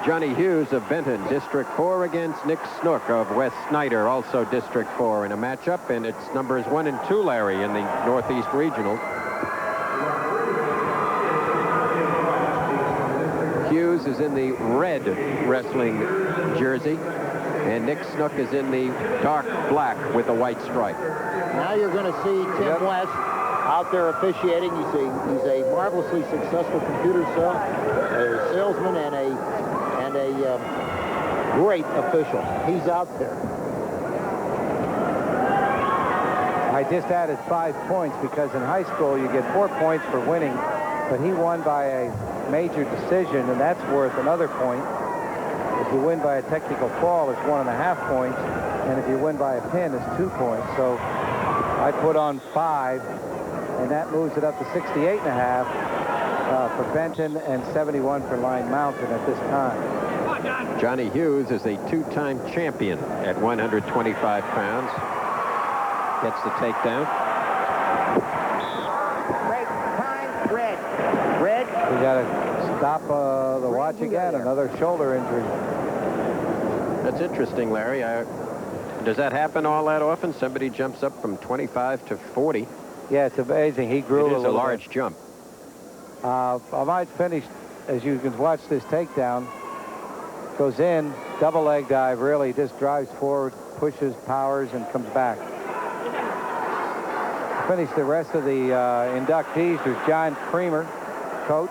Johnny Hughes of Benton, District 4 against Nick Snook of West Snyder, also District 4 in a matchup, and it's numbers 1 and 2, Larry, in the Northeast Regional. Hughes is in the red wrestling jersey, and Nick Snook is in the dark black with a white stripe. Now you're going to see Tim West out there officiating. He's a marvelously successful computer salesman and a great official. He's out there. I just added 5 points because in high school you get 4 points for winning, but he won by a major decision, and that's worth another point. If you win by a technical fall, it's 1.5 points, and if you win by a pin, it's 2 points. So I put on 5, and that moves it up to 68.5 for Benton and 71 for Line Mountain at this time. Johnny Hughes is a 2-time champion at 125 pounds. Gets the takedown. Break time, red. Red. We got to stop the watch again. Another shoulder injury. That's interesting, Larry. Does that happen all that often? Somebody jumps up from 25 to 40. Yeah, it's amazing. He grew a large jump. I might finish, as you can watch this takedown. Goes in, double leg dive, really just drives forward, pushes, powers, and comes back. Finish the rest of the inductees. There's John Creamer, coach.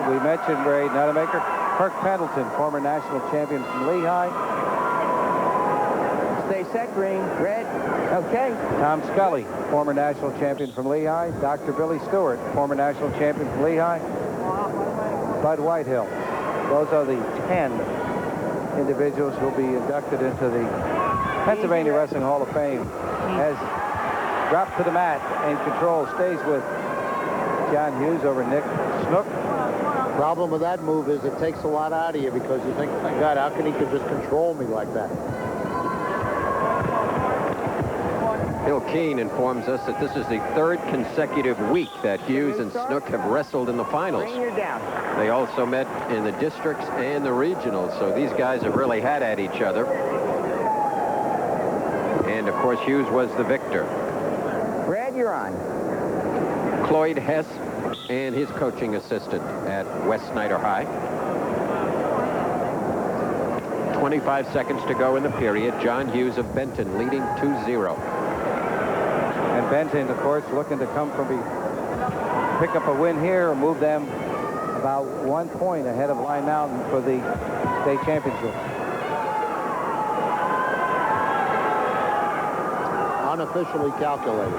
We mentioned Ray Nuttemaker. Kirk Pendleton, former national champion from Lehigh. Stay set, green, red. Okay. Tom Scully, former national champion from Lehigh. Dr. Billy Stewart, former national champion from Lehigh. Bud Whitehill. Those are the 10 individuals who will be inducted into the Pennsylvania Wrestling Hall of Fame. Has dropped to the mat and control stays with John Hughes over Nick Snook. Problem with that move is it takes a lot out of you because you think, my God, how can he just control me like that? Bill Keane informs us that this is the 3rd consecutive week that Hughes and Snook have wrestled in the finals. They also met in the districts and the regionals, so these guys have really had at each other. And, of course, Hughes was the victor. Red, you're on. Cloyd Hess and his coaching assistant at West Snyder High. 25 seconds to go in the period. John Hughes of Benton leading 2-0. And Benton, of course, looking to come from pick up a win here or move them about 1 point ahead of Line Mountain for the state championship. Unofficially calculated.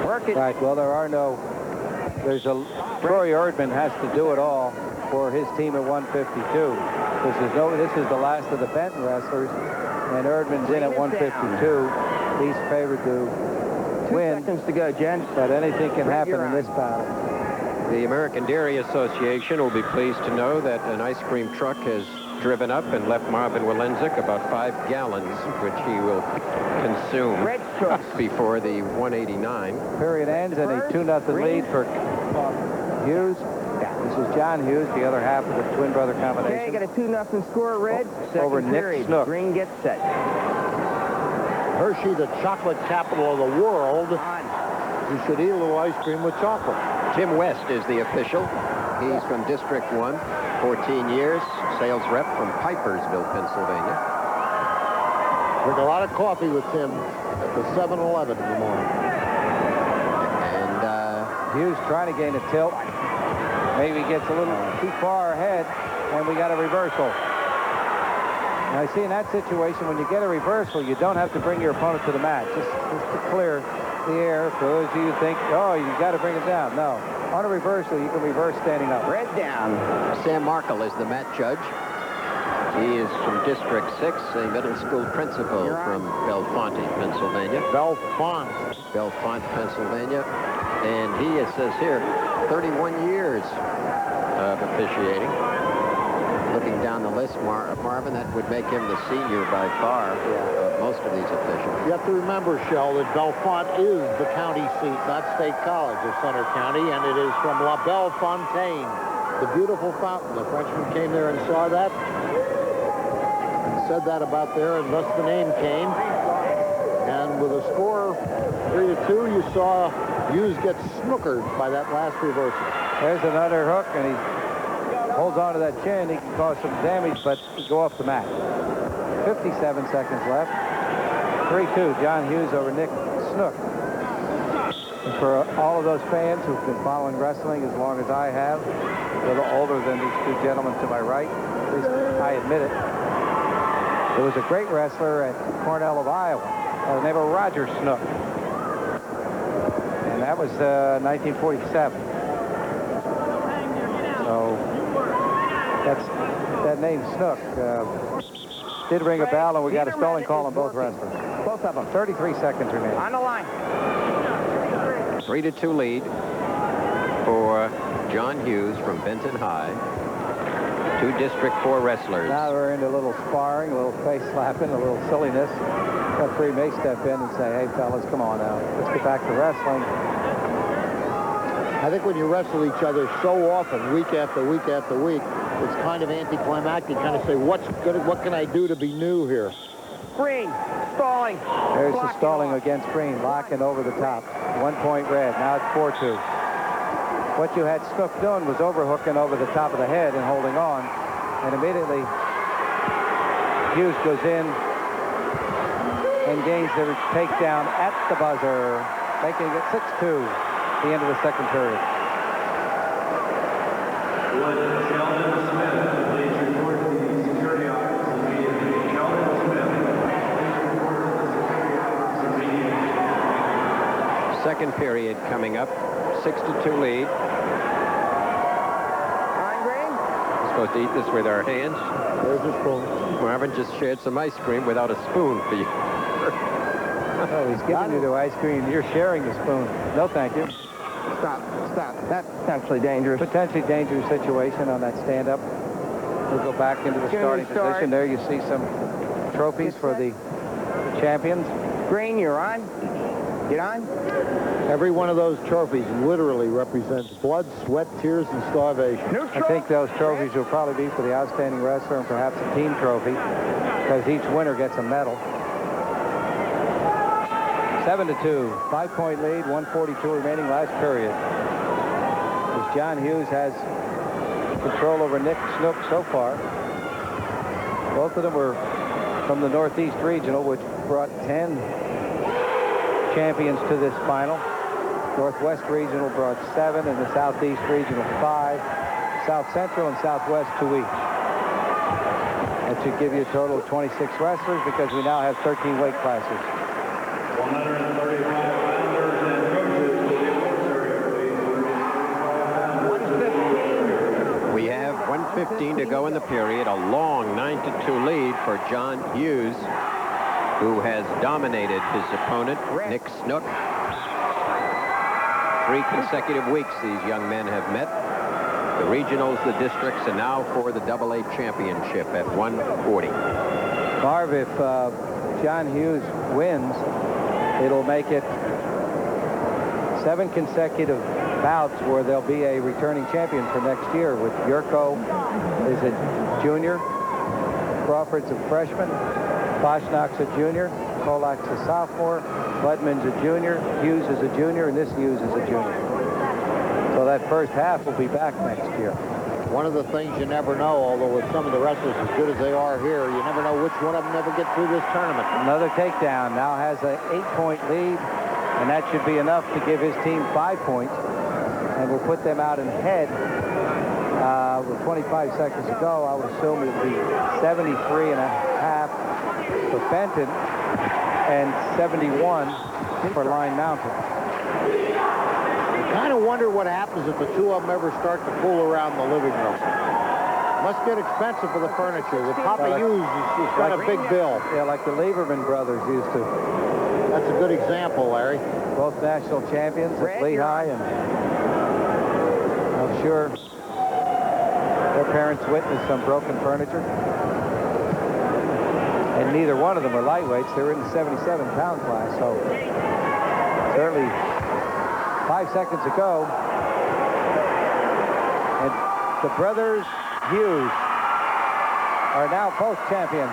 Work it. Right. Well, there's Troy Erdman has to do it all for his team at 152. This is the last of the Benton wrestlers, and Erdman's in at 152. He's favored to win. 2 seconds to go, Jen. But anything can happen in this battle. The American Dairy Association will be pleased to know that an ice cream truck has driven up and left Marvin Walensik about 5 gallons, which he will consume before the 189. Period ends and a 2-0 lead for Hughes. This is John Hughes, the other half of the twin brother combination. Okay, got a 2-0 score, red. Over Second Nick period. Snook. Green gets set. Hershey, the chocolate capital of the world. You should eat a little ice cream with chocolate. Tim West is the official. He's from District 1, 14 years, sales rep from Pipersville, Pennsylvania. Drink a lot of coffee with Tim at the 7-Eleven in the morning. And Hughes trying to gain a tilt. Maybe gets a little too far ahead, and we got a reversal. Now, you see, in that situation, when you get a reversal, you don't have to bring your opponent to the mat. Just to clear the air for those of you who think, oh, you got to bring it down. No. On a reversal, you can reverse standing up. Red down. Sam Markle is the mat judge. He is from District 6, a middle school principal from Bellefonte, Pennsylvania. Bellefonte, Pennsylvania. And he, it says here, 31 years of officiating. Looking down the list, Marvin, that would make him the senior by far of most of these officials. You have to remember, Shell, that Bellefonte is the county seat, not State College of Center County, and it is from La Belle Fontaine, the beautiful fountain. The Frenchman came there and saw that, and said that about there, and thus the name came. And with a score 3-2, you saw Hughes get snookered by that last reversal. There's another hook, and he holds on to that chin. He can cause some damage, but go off the mat. 57 seconds left. 3-2, John Hughes over Nick Snook. And for all of those fans who've been following wrestling as long as I have, a little older than these two gentlemen to my right, at least I admit it, there was a great wrestler at Cornell of Iowa by the name of Roger Snook. And that was 1947. So that name Snook did ring a bell, and we got a stalling call on both wrestlers. Both of them. 33 seconds remaining. On the line. 3-2 lead for John Hughes from Benton High. Two District 4 wrestlers. Now we're into a little sparring, a little face slapping, a little silliness. Referee may step in and say, hey, fellas, come on now. Let's get back to wrestling. I think when you wrestle each other so often, week after week after week, it's kind of anticlimactic. Kind of say, what can I do to be new here? Green. Stalling. There's the stalling against Green, locking over the top. 1 point red. Now it's 4-2. What you had Snook doing was overhooking over the top of the head and holding on. And immediately, Hughes goes in and gains the takedown at the buzzer, making it 6-2 at the end of the second period. Second period coming up. 6-2 lead. We're supposed to eat this with our hands. There's a spoon. Marvin just shared some ice cream without a spoon for you. Oh, he's giving you the ice cream. You're sharing the spoon. No, thank you. Stop. That's potentially dangerous. Potentially dangerous situation on that stand-up. We'll go back into the starting position. There you see some trophies for the champions. Green, you're on. Get on. Every one of those trophies literally represents blood, sweat, tears, and starvation. I think those trophies will probably be for the outstanding wrestler and perhaps a team trophy, because each winner gets a medal. 7-2, 5-point lead, 1:42 remaining, last period. As John Hughes has control over Nick Snook so far. Both of them were from the Northeast Regional, which brought 10 champions to this final. Northwest Regional brought 7, and the Southeast Regional 5. South Central and Southwest 2 each. That should give you a total of 26 wrestlers, because we now have 13 weight classes. 135 pounders and coaches will be awarded. We have 1:15 to go in the period. A long 9-2 lead for John Hughes, who has dominated his opponent, Nick Snook. 3 consecutive weeks these young men have met. The regionals, the districts, and now for the AA championship at 140. Marv, if John Hughes wins, it'll make it 7 consecutive bouts where there'll be a returning champion for next year, with Yurko is a junior, Crawford's a freshman, Boschnock's a junior, Kolak's a sophomore, Budman's a junior, Hughes is a junior, and this Hughes is a junior. So that first half will be back next year. One of the things you never know, although with some of the wrestlers as good as they are here, you never know which one of them ever get through this tournament. Another takedown, now has an 8-point lead, and that should be enough to give his team 5 points, and will put them out in head. With 25 seconds to go, I would assume it would be 73.5 for Benton and 71 for Line Mountain. You kind of wonder what happens if the two of them ever start to fool around the living room. Must get expensive for the furniture. The Papa Hughes has got a big bill. Yeah, like the Lieberman brothers used to. That's a good example, Larry. Both national champions at Lehigh, and I'm sure that parents witnessed some broken furniture. And neither one of them are lightweights. They were in the 77-pound class, so certainly 5 seconds ago. And the brothers Hughes are now both champions.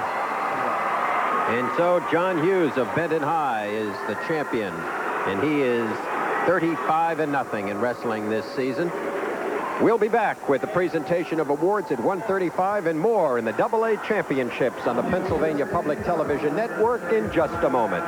And so John Hughes of Benton High is the champion, and he is 35-0 in wrestling this season. We'll be back with the presentation of awards at 1:35 and more in the AA Championships on the Pennsylvania Public Television Network in just a moment.